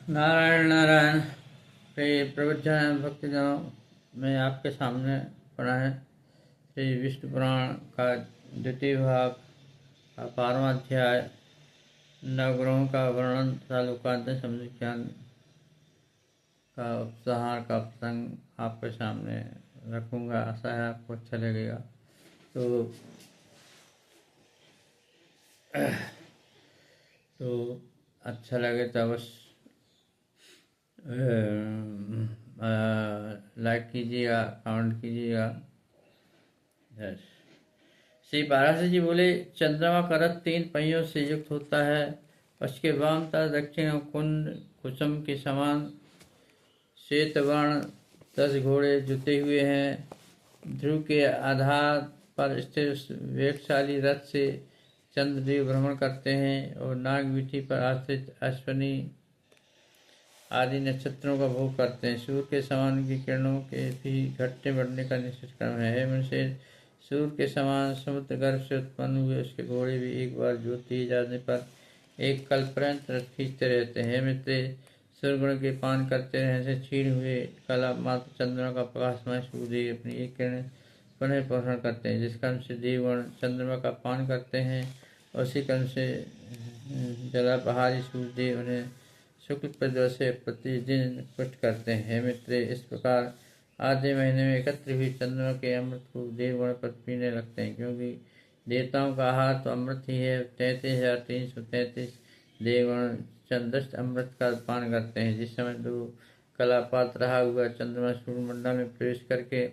नारायण नारायण। श्री प्रवचन भक्तिजनों में आपके सामने पढ़ा है श्री विष्णु पुराण का द्वितीय भाग का 12वां अध्याय नवग्रहों का वर्णन तथा लोकांत समझ ज्ञान का उपसंहार का प्रसंग आपके सामने रखूँगा। आशा है आपको अच्छा लगेगा। तो अच्छा लगे तो अवश्य लाइक कीजिएगा, कमेंट कीजिएगा। श्री पाराशर जी बोले, चंद्रमा का रथ 3 पहियों से युक्त होता है। उसके वाम तथा दक्षिण कुंड कुसुम के समान श्वेत वर्ण 10 घोड़े जुते हुए हैं। ध्रुव के आधार पर स्थित वेगशाली रथ से चंद्रदेव भ्रमण करते हैं और नागविठी पर आश्रित अश्वनी आदि नक्षत्रों का भोग करते हैं। सूर्य के समान की किरणों के भी घटने बढ़ने का निश्चित क्रम है। मनुष्य सूर्य के समान समुद्र गर्भ से उत्पन्न हुए उसके घोड़े भी एक बार जोत दिए जाने पर एक कल्प पर्यंत रथ खींचते रहते हैं। मित्र, सूर्यगुण के पान करते रहने से क्षीण हुए कला मात्र चंद्रमा का प्रकाशमय सूर्यदेव अपनी एक किरण पुनः पोषण करते हैं। जिस क्रम से देवगण चंद्रमा का पान करते हैं उसी क्रम से जलापहारी सूर्यदेव उन्हें शुक्ल पद से प्रतिदिन पुष्ट करते हैं। मित्र, इस प्रकार आधे महीने में एकत्र हुई चंद्रमा के अमृत को देवगण पर पीने लगते हैं, क्योंकि देवताओं का आहार तो अमृत ही है। 33,333 देवगण चंद्रस्थ अमृत का पान करते हैं। जिस समय 2 कलापात रहा हुआ चंद्रमा सूर्यमंडल में प्रवेश करके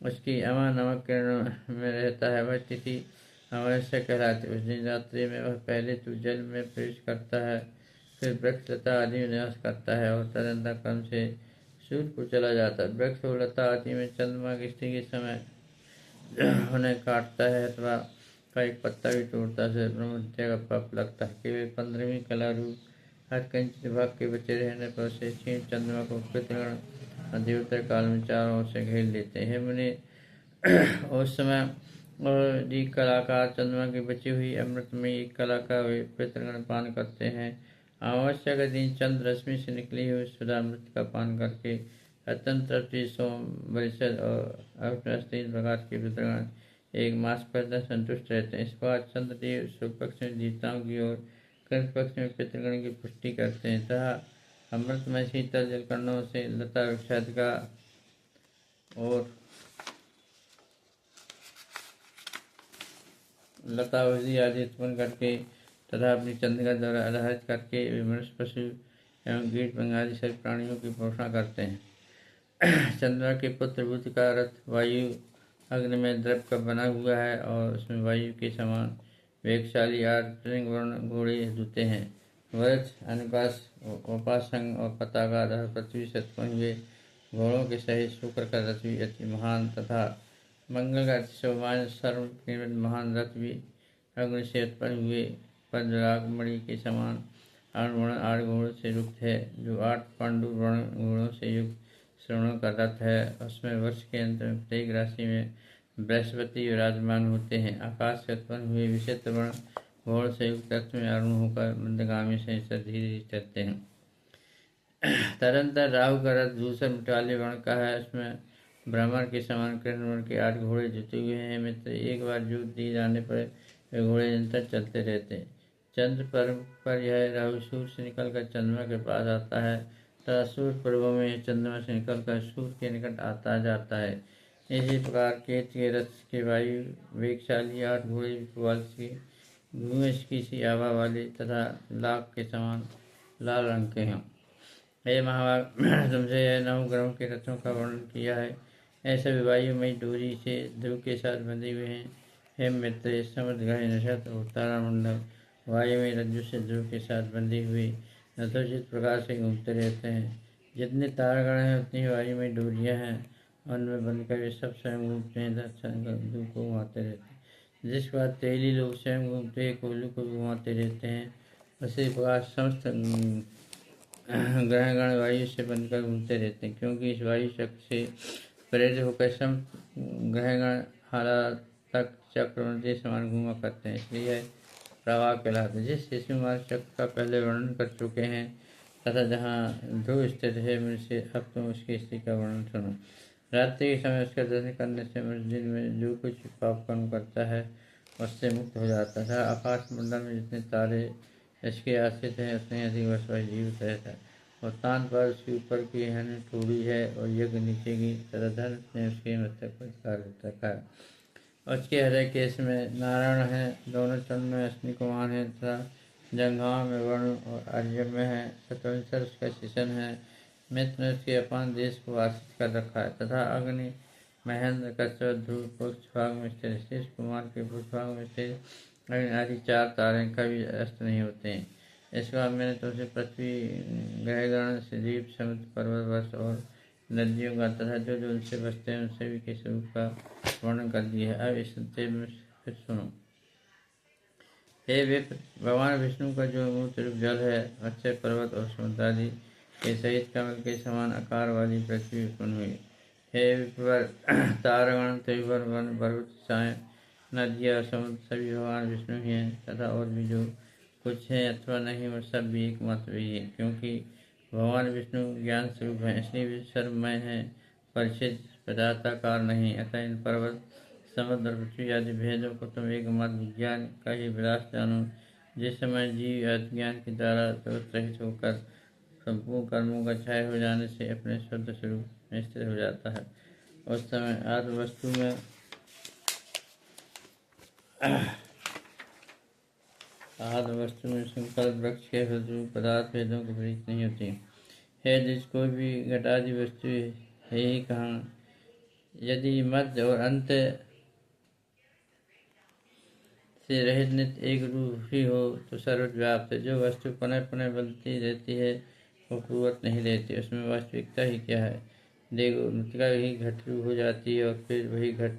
उसकी अमा नमक किरण में रहता है, वह तिथि अमावस्या कहलाती है। उस दिन रात्रि में वह पहले तो जल में प्रवेश करता है, फिर वृक्ष लता आदि में निवास करता है और तदंतर क्रम से सूर्य को चला जाता है। वृक्ष और लता आदि में चंद्रमा की स्थिति के समय उन्हें काटता है अथवा का एक पत्ता भी तोड़ता है, ब्रह्महत्या का पाप लगता है। केवल 15वीं कला रूप हथकंचित भाग के बचे रहने पर उसे क्षीण चंद्रमा को पितृगण अधिकतर काल में चारों ओर से घेर लेते हैं। मुनि उस समय और दी कलाकार चंद्रमा की बची हुई अमृत में एक कला का पितृगण पान करते हैं। अमावस्या के दिन चंद्र रश्मि से निकली हुई सुधामृत का पान करके अत्यंत सोम बरिषद और अवटस 3 प्रकार के पितृगण एक मास पर संतुष्ट रहते हैं। इस बार चंद्रदेव शुभ पक्ष में देवताओं की ओर कृत पक्ष में पितृगण की पुष्टि करते हैं तथा अमृतमय शीतल जलकर्णों से लता वृक्षादि का और लता वृद्धि आदि उत्पन्न करके तथा अपनी चंद्रिका द्वारा आधारित करके वे मनुष्य पशु एवं कीट बंगाली सभी प्राणियों की पोषणा करते हैं। चंद्रमा के पुत्र बुध का रथ वायु अग्नि में द्रव का बना हुआ है और उसमें वायु के समान वेगशाली 8 वर्ण घोड़े जुते हैं। वरज अनुपास उपासंग और पताका आधार पृथ्वी से उत्पन्न हुए घोड़ों के सहित शुक्र का रथ भी अति महान तथा मंगल का अतिशोभान सर्व महान रथ भी अग्नि से उत्पन्न हुए पद्मराग मणि के समान 8 घोड़ों से युक्त है, जो 8 पांडु घोड़ों से युक्त श्रवणों का रथ है। उसमें वर्ष के अंत में प्रत्येक राशि में बृहस्पति विराजमान होते हैं। आकाश से उत्पन्न हुए विचित्र वर्ण घोड़ से युक्त रथ में आरूढ़ होकर मंदगामी से धीरे धीरे चलते हैं। तदंतर राहु का रथ दूसरे मिटाले वर्ण का है। उसमें ब्राह्मण के समान कृष्ण वर्ण के 8 घोड़े जुटे हुए हैं। मित्र, एक बार जोत दिए जाने पर वे घोड़े निरंतर चलते रहते हैं। चंद्र पर्व पर यह राहु सूर्य से निकलकर चंद्रमा के पास आता है तथा सूर्य पर्वों में चंद्रमा से निकलकर सूर्य के निकट आता जाता है। इसी प्रकार केत के रथ के वायु वेगशाली 8 घोड़े धुएं की सी आभा वाले तथा लाख के समान लाल रंग के हैं। हे महाभाग, तुमसे यह 9 ग्रहों के रथों का वर्णन किया है। ऐसे वायुमयी डोरी से ध्रुव के साथ बंधे हुए हैं। हे मित्र, समुद्र ग्रह नक्षत्र और तारामंडल वायुमयी रज्जु से ध्रुव के साथ बंधे हुए यथोचित प्रकार से घूमते रहते हैं। जितने तारागण हैं उतनी वायुमयी डोरियाँ हैं, उनमें बनकर वे सब स्वयं घूमते हैं तथा ध्रुव को घुमाते रहते हैं। जिस बार तेली लोग स्वयं घूमते हैं, कोयलू को घुमाते रहते हैं, उसी प्रकार समस्त ग्रहगण वायु से बनकर घूमते रहते हैं, क्योंकि इस वायु शक्ति से प्रेरित होकर समस्त ग्रहगण हालात तक चक्रवर्ती समान घूमा करते हैं, इसलिए प्रवाह कहलाते हैं। जिस शिशु मार्ग चक्र का पहले वर्णन कर चुके हैं, तथा जहाँ ध्रुव स्थित है मनुष्य, अब तुम उसकी स्थिति का वर्णन सुनो। रात्रि के समय उसका दर्शन करने से मनुष्य दिन में जो कुछ पाप कर्म करता है उससे मुक्त हो जाता है। आकाश मंडल में जितने तारे इसके आश्रित हैं उतने अधिक वर्ष वह जीवित रहता है। और तान पर उसके ऊपर की हन टूड़ी है और यज्ञ नीचे की तथा धन ने उसके मस्तक पर धार रखा है। उसके हृदय केश में नारायण है, दोनों चरण में अश्विनी कुमार है तथा जंघाओं में वरुण और आर्य में है। शतवंशर उसका शिशन है। मित्र ने उसके अपान देश को आश्रित कर रखा है तथा अग्नि महेंद्र कश्यप ध्रुव पक्ष भाग में स्थित, शेष कुमार के पुष्प भाग में स्थित अग्नि आदि 4 तारे कभी अस्त नहीं होते हैं। इसके बाद मैंने तुमसे पृथ्वी ग्रहगण द्वीप समुद्र पर्वत वर्ष और नदियों का तथा जो जो उनसे बसते हैं उनसे भी के स्वरूप का वर्णन कर दिया है। अब इस में फिर सुनो। हे विप्र, भगवान विष्णु का जो मूर्त रूप जल है, अक्षय पर्वत और समुद्र आदि के सहित कमल के समान आकार वाली पृथ्वी उत्पन्न हुई। हे विप्र, तारगण त्रिभुवन वन पर्वत साय नदियाँ समुद्र सभी भगवान विष्णु ही हैं तथा और भी जो कुछ है अथवा नहीं वह सब भी एकमात्र ही है, क्योंकि भगवान विष्णु ज्ञान स्वरूप है, इसलिए भी सर्वमय है, परिचित पदार्थाकार नहीं। अतः इन पर्वत समुद्र पृथ्वी आदि भेदों को तुम एकमात्र विज्ञान का ही विलास जानो। जिस समय जीव अज्ञान के द्वारा रहित होकर संपूर्ण कर्मों का क्षय हो जाने से अपने शुद्ध स्वरूप में स्थिर हो जाता है, उस समय आत्म वस्तु में संकल्प वृक्ष के फलस्वरूप पदार्थ भेदों की प्रतीति नहीं होती है। जिस कोई भी घटादि वस्तु है ही कहाँ, यदि मध्य और अंत से रहित नित्य एक रूप ही हो तो सर्वव्याप्त है। जो वस्तु पुनः पुनः बदलती रहती है वो पूर्वत नहीं रहती, उसमें वास्तविकता ही क्या है। देखो, मृतिका ही घट रूप हो जाती है और फिर वही घट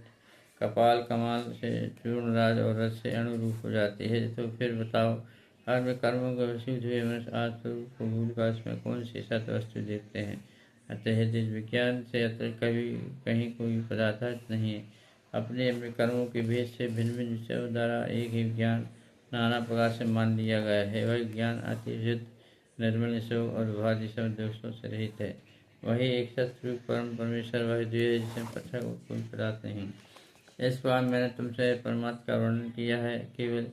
कपाल कमाल से चूर्ण राज और रस से अणुरूप हो जाती है। तो फिर बताओ, आज में कर्मों के वशीभूत हुए मनुष्य आज स्वरूप को भूलकर उसमें कौन सी सत वस्तु देखते हैं। अतः जिस विज्ञान से अतः कभी कहीं कोई पदार्थ नहीं है, अपने अपने कर्मों के भेद से भिन्न भिन्न विषयों द्वारा एक ही ज्ञान नाना प्रकार से मान लिया गया है। वह ज्ञान अति शुद्ध निर्मल शोक और विभाज्य सब दोषों से रहित है। वही एक सतस्वरूप परम परमेश्वर वही द्वितीय जिसमें पृथक कोई पदार्थ नहीं। इस बार मैंने तुमसे परमात्मा का वर्णन किया है, केवल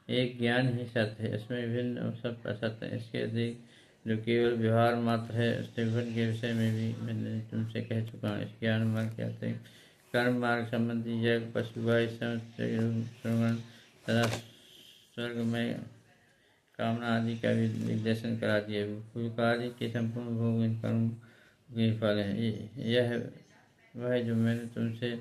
एक ज्ञान ही सत्य है, इसमें विभिन्न सब असत्य है। इसके अधिक जो केवल व्यवहार मात्र है उसके विभिन्न के विषय में भी मैंने तुमसे कह चुका हूँ। इस ज्ञान मार्ग के अतिरिक्त कर्म मार्ग संबंधी यज्ञ पशुभाई श्रवण तथा स्वर्ग में कामना आदि का भी निर्देशन करा दिया। फूलकारी के संपूर्ण भोग इन कर्म के फल है। यह वह जो मैंने तुमसे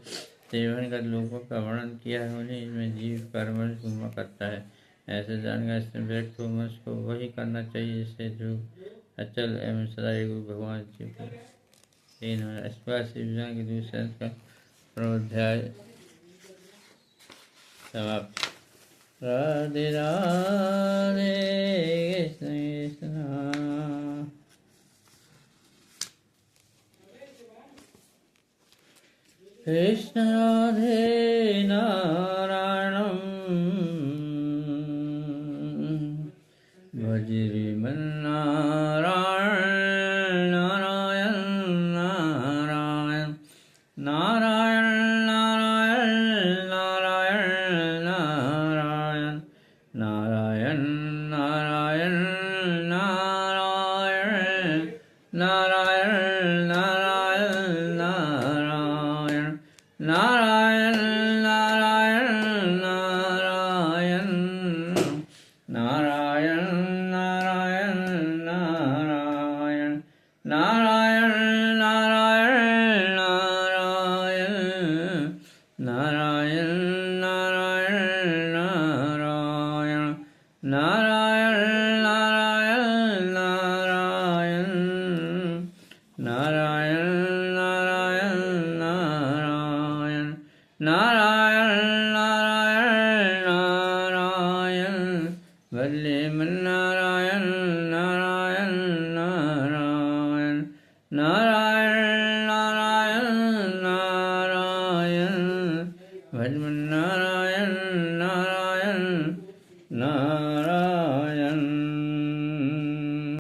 सेवन कर लोगों का वर्णन किया है, उन्हें इसमें जीव कर्म घुमा करता है। ऐसे जानकर इसमें व्यक्त हो मनुष्य को वही करना चाहिए जिससे जो अचल एवं सदा एक भगवान जी को इस बार से के दूसरे का अध्याय समाप्त। राधे राधे कृष्ण कृष्ण राधे नारायणं भज विमन्नारायणं